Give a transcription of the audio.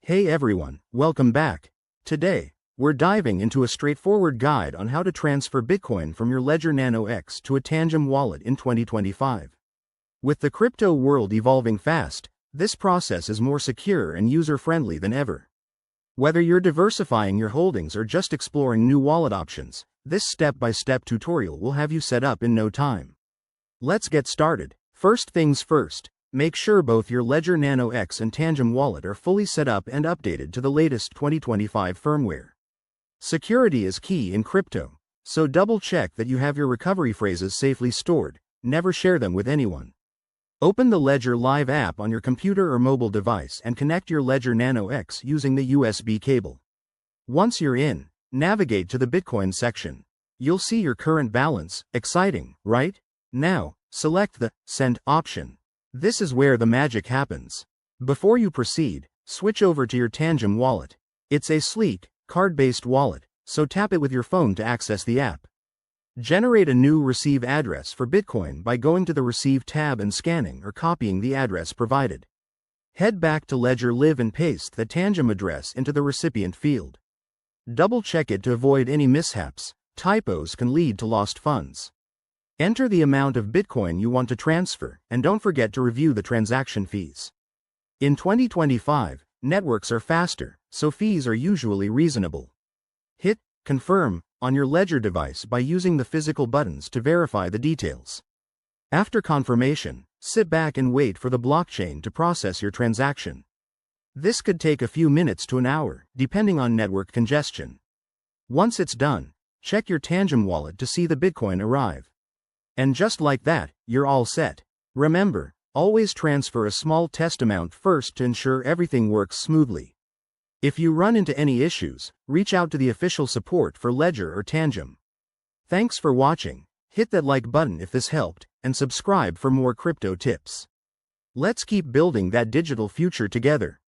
Hey everyone, welcome back. Today, we're diving into a straightforward guide on how to transfer Bitcoin from your Ledger Nano X to a Tangem wallet in 2025. With the crypto world evolving fast, this process is more secure and user-friendly than ever. Whether you're diversifying your holdings or just exploring new wallet options, this step-by-step tutorial will have you set up in no time. Let's get started. First things first. Make sure both your Ledger Nano X and Tangem Wallet are fully set up and updated to the latest 2025 firmware. Security is key in crypto, so double-check that you have your recovery phrases safely stored. Never share them with anyone. Open the Ledger Live app on your computer or mobile device and connect your Ledger Nano X using the USB cable. Once you're in, navigate to the Bitcoin section. You'll see your current balance. Exciting, right? Now, select the Send option. This is where the magic happens. Before you proceed, switch over to your Tangem wallet. It's a sleek, card-based wallet, so tap it with your phone to access the app. Generate a new receive address for Bitcoin by going to the Receive tab and scanning or copying the address provided. Head back to Ledger Live and paste the Tangem address into the recipient field. Double-check it to avoid any mishaps. Typos can lead to lost funds. Enter the amount of Bitcoin you want to transfer, and don't forget to review the transaction fees. In 2025, networks are faster, so fees are usually reasonable. Hit Confirm on your Ledger device by using the physical buttons to verify the details. After confirmation, sit back and wait for the blockchain to process your transaction. This could take a few minutes to an hour, depending on network congestion. Once it's done, check your Tangem wallet to see the Bitcoin arrive. And just like that, you're all set. Remember, always transfer a small test amount first to ensure everything works smoothly. If you run into any issues, reach out to the official support for Ledger or Tangem. Thanks for watching. Hit that like button if this helped, and subscribe for more crypto tips. Let's keep building that digital future together.